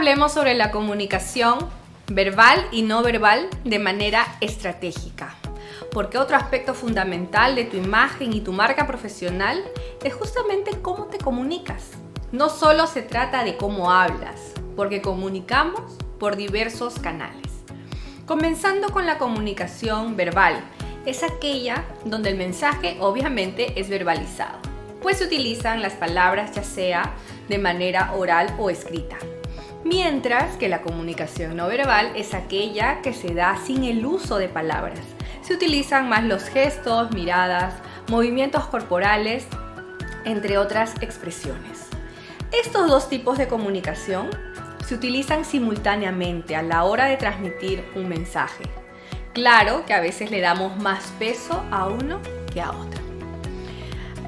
hablemos sobre la comunicación verbal y no verbal de manera estratégica. Porque otro aspecto fundamental de tu imagen y tu marca profesional es justamente cómo te comunicas. No solo se trata de cómo hablas, porque comunicamos por diversos canales. Comenzando con la comunicación verbal, es aquella donde el mensaje obviamente es verbalizado, pues se utilizan las palabras ya sea de manera oral o escrita. Mientras que la comunicación no verbal es aquella que se da sin el uso de palabras. Se utilizan más los gestos, miradas, movimientos corporales, entre otras expresiones. Estos dos tipos de comunicación se utilizan simultáneamente a la hora de transmitir un mensaje. Claro que a veces le damos más peso a uno que a otro.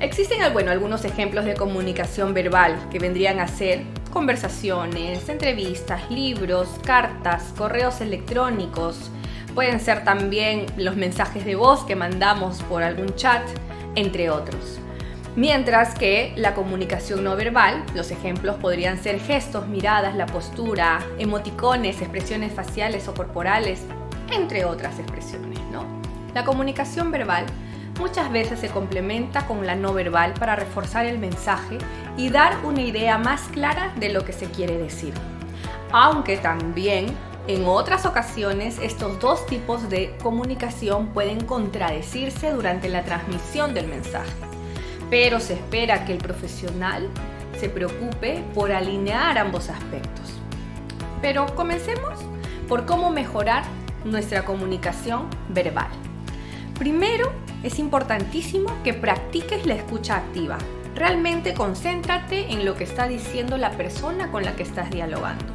Existen algunos ejemplos de comunicación verbal que vendrían a ser conversaciones, entrevistas, libros, cartas, correos electrónicos. Pueden ser también los mensajes de voz que mandamos por algún chat, entre otros. Mientras que la comunicación no verbal, los ejemplos podrían ser gestos, miradas, la postura, emoticones, expresiones faciales o corporales, entre otras expresiones, ¿no? La comunicación verbal muchas veces se complementa con la no verbal para reforzar el mensaje y dar una idea más clara de lo que se quiere decir. Aunque también en otras ocasiones estos dos tipos de comunicación pueden contradecirse durante la transmisión del mensaje. Pero se espera que el profesional se preocupe por alinear ambos aspectos. Pero comencemos por cómo mejorar nuestra comunicación verbal. Primero, es importantísimo que practiques la escucha activa. Realmente concéntrate en lo que está diciendo la persona con la que estás dialogando.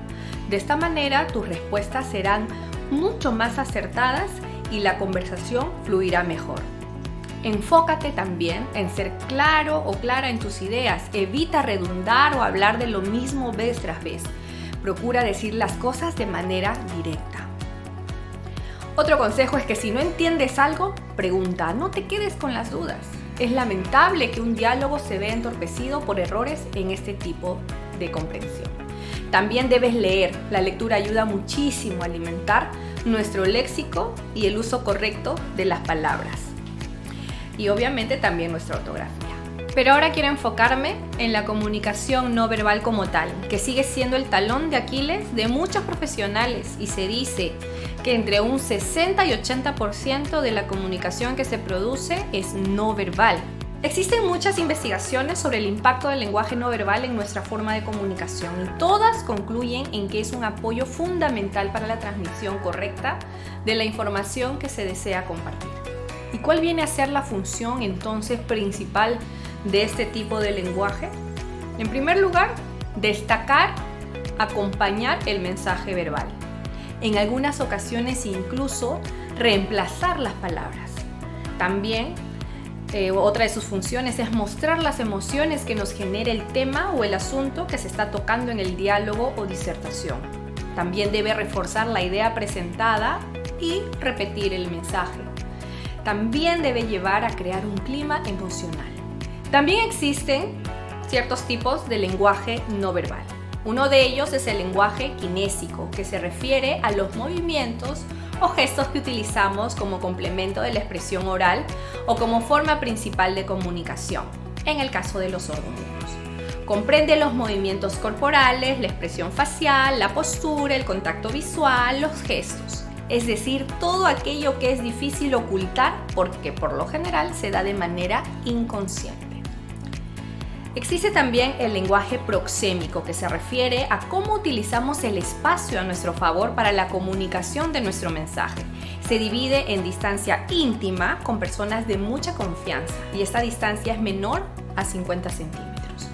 De esta manera, tus respuestas serán mucho más acertadas y la conversación fluirá mejor. Enfócate también en ser claro o clara en tus ideas. Evita redundar o hablar de lo mismo vez tras vez. Procura decir las cosas de manera directa. Otro consejo es que si no entiendes algo, pregunta, no te quedes con las dudas. Es lamentable que un diálogo se vea entorpecido por errores en este tipo de comprensión. También debes leer. La lectura ayuda muchísimo a alimentar nuestro léxico y el uso correcto de las palabras. Y obviamente también nuestra ortografía. Pero ahora quiero enfocarme en la comunicación no verbal como tal, que sigue siendo el talón de Aquiles de muchos profesionales y se dice que entre un 60 y 80% de la comunicación que se produce es no verbal. Existen muchas investigaciones sobre el impacto del lenguaje no verbal en nuestra forma de comunicación y todas concluyen en que es un apoyo fundamental para la transmisión correcta de la información que se desea compartir. ¿Y cuál viene a ser la función entonces principal de este tipo de lenguaje? En primer lugar, destacar, acompañar el mensaje verbal. En algunas ocasiones incluso reemplazar las palabras. También otra de sus funciones es mostrar las emociones que nos genera el tema o el asunto que se está tocando en el diálogo o disertación. También debe reforzar la idea presentada y repetir el mensaje. También debe llevar a crear un clima emocional. También existen ciertos tipos de lenguaje no verbal. Uno de ellos es el lenguaje kinésico, que se refiere a los movimientos o gestos que utilizamos como complemento de la expresión oral o como forma principal de comunicación, en el caso de los sordomudos. Comprende los movimientos corporales, la expresión facial, la postura, el contacto visual, los gestos. Es decir, todo aquello que es difícil ocultar porque por lo general se da de manera inconsciente. Existe también el lenguaje proxémico, que se refiere a cómo utilizamos el espacio a nuestro favor para la comunicación de nuestro mensaje. Se divide en distancia íntima con personas de mucha confianza y esta distancia es menor a 50 centímetros.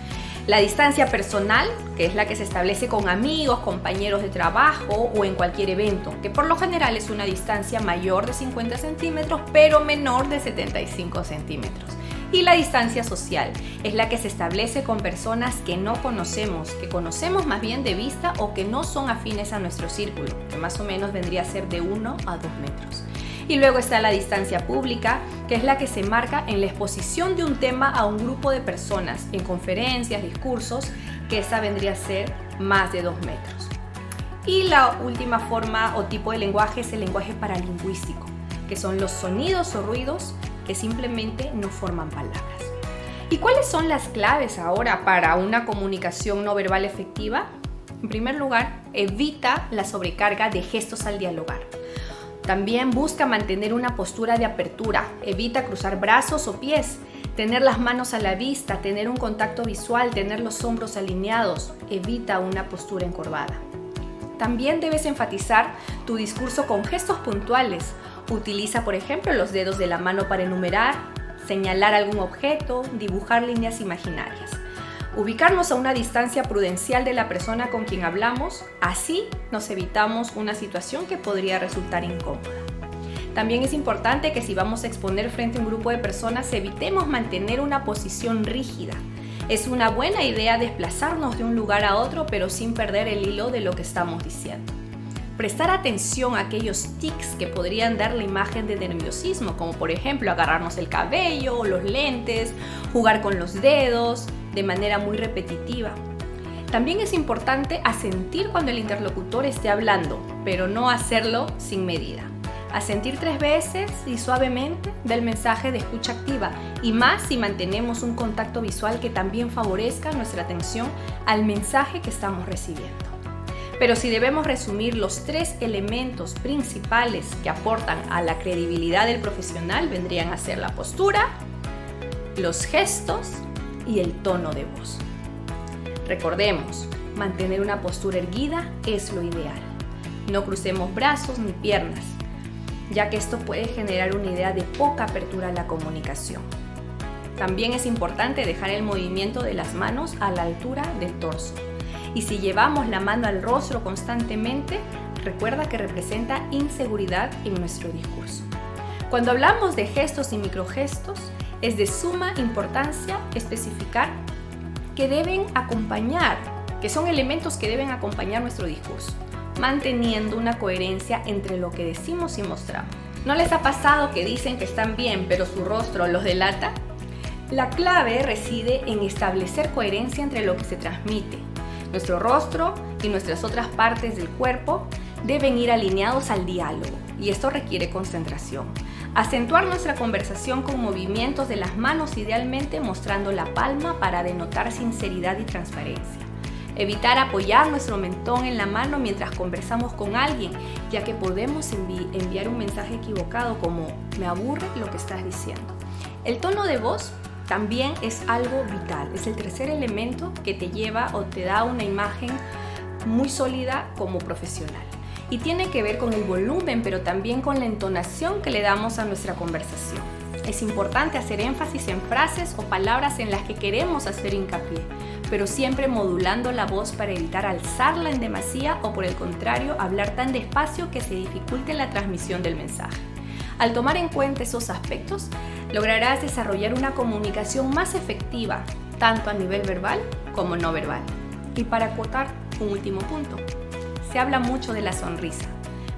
La distancia personal, que es la que se establece con amigos, compañeros de trabajo o en cualquier evento, que por lo general es una distancia mayor de 50 centímetros pero menor de 75 centímetros. Y la distancia social es la que se establece con personas que no conocemos, que conocemos más bien de vista o que no son afines a nuestro círculo, que más o menos vendría a ser de 1 a 2 metros. Y luego está la distancia pública, que es la que se marca en la exposición de un tema a un grupo de personas, en conferencias, discursos, que esa vendría a ser más de 2 metros. Y la última forma o tipo de lenguaje es el lenguaje paralingüístico, que son los sonidos o ruidos que simplemente no forman palabras. ¿Y cuáles son las claves ahora para una comunicación no verbal efectiva? En primer lugar, evita la sobrecarga de gestos al dialogar. También busca mantener una postura de apertura, evita cruzar brazos o pies, tener las manos a la vista, tener un contacto visual, tener los hombros alineados, evita una postura encorvada. También debes enfatizar tu discurso con gestos puntuales. Utiliza, por ejemplo, los dedos de la mano para enumerar, señalar algún objeto, dibujar líneas imaginarias. Ubicarnos a una distancia prudencial de la persona con quien hablamos, así nos evitamos una situación que podría resultar incómoda. También es importante que si vamos a exponer frente a un grupo de personas, evitemos mantener una posición rígida. Es una buena idea desplazarnos de un lugar a otro, pero sin perder el hilo de lo que estamos diciendo. Prestar atención a aquellos tics que podrían dar la imagen de nerviosismo, como por ejemplo agarrarnos el cabello o los lentes, jugar con los dedos de manera muy repetitiva. También es importante asentir cuando el interlocutor esté hablando, pero no hacerlo sin medida. Asentir 3 veces y suavemente da el mensaje de escucha activa, y más si mantenemos un contacto visual que también favorezca nuestra atención al mensaje que estamos recibiendo. Pero si debemos resumir los 3 elementos principales que aportan a la credibilidad del profesional, vendrían a ser la postura, los gestos y el tono de voz. Recordemos, mantener una postura erguida es lo ideal. No crucemos brazos ni piernas, ya que esto puede generar una idea de poca apertura a la comunicación. También es importante dejar el movimiento de las manos a la altura del torso. Y si llevamos la mano al rostro constantemente, recuerda que representa inseguridad en nuestro discurso. Cuando hablamos de gestos y microgestos, es de suma importancia especificar que deben acompañar, que son elementos que deben acompañar nuestro discurso, manteniendo una coherencia entre lo que decimos y mostramos. ¿No les ha pasado que dicen que están bien, pero su rostro los delata? La clave reside en establecer coherencia entre lo que se transmite. Nuestro rostro y nuestras otras partes del cuerpo deben ir alineados al diálogo, y esto requiere concentración. Acentuar nuestra conversación con movimientos de las manos, idealmente mostrando la palma para denotar sinceridad y transparencia. Evitar apoyar nuestro mentón en la mano mientras conversamos con alguien, ya que podemos enviar un mensaje equivocado como "me aburre lo que estás diciendo". El tono de voz también es algo vital, es el tercer elemento que te lleva o te da una imagen muy sólida como profesional. Y tiene que ver con el volumen, pero también con la entonación que le damos a nuestra conversación. Es importante hacer énfasis en frases o palabras en las que queremos hacer hincapié, pero siempre modulando la voz para evitar alzarla en demasía o, por el contrario, hablar tan despacio que se dificulte la transmisión del mensaje. Al tomar en cuenta esos aspectos, lograrás desarrollar una comunicación más efectiva, tanto a nivel verbal como no verbal. Y para acotar un último punto, se habla mucho de la sonrisa,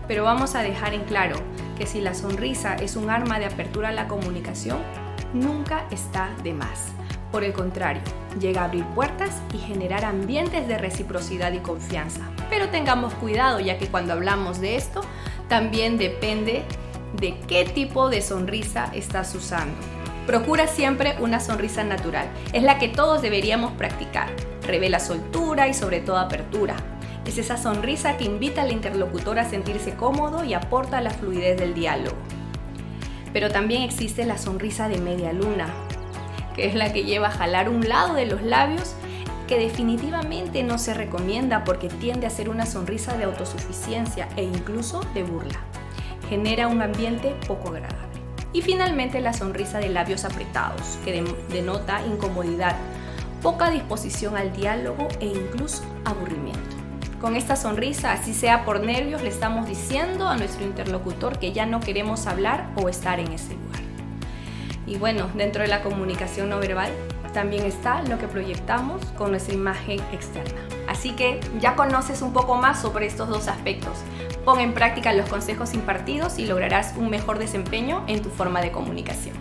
pero vamos a dejar en claro que si la sonrisa es un arma de apertura a la comunicación, nunca está de más. Por el contrario, llega a abrir puertas y generar ambientes de reciprocidad y confianza. Pero tengamos cuidado, ya que cuando hablamos de esto, también depende de qué tipo de sonrisa estás usando. Procura siempre una sonrisa natural, es la que todos deberíamos practicar. Revela soltura y sobre todo apertura. Es esa sonrisa que invita al interlocutor a sentirse cómodo y aporta la fluidez del diálogo. Pero también existe la sonrisa de media luna, que es la que lleva a jalar un lado de los labios, que definitivamente no se recomienda porque tiende a ser una sonrisa de autosuficiencia e incluso de burla. Genera un ambiente poco agradable. Y finalmente la sonrisa de labios apretados, que denota incomodidad, poca disposición al diálogo e incluso aburrimiento. Con esta sonrisa, así sea por nervios, le estamos diciendo a nuestro interlocutor que ya no queremos hablar o estar en ese lugar. Y bueno, dentro de la comunicación no verbal también está lo que proyectamos con nuestra imagen externa. Así que ya conoces un poco más sobre estos dos aspectos. Pon en práctica los consejos impartidos y lograrás un mejor desempeño en tu forma de comunicación.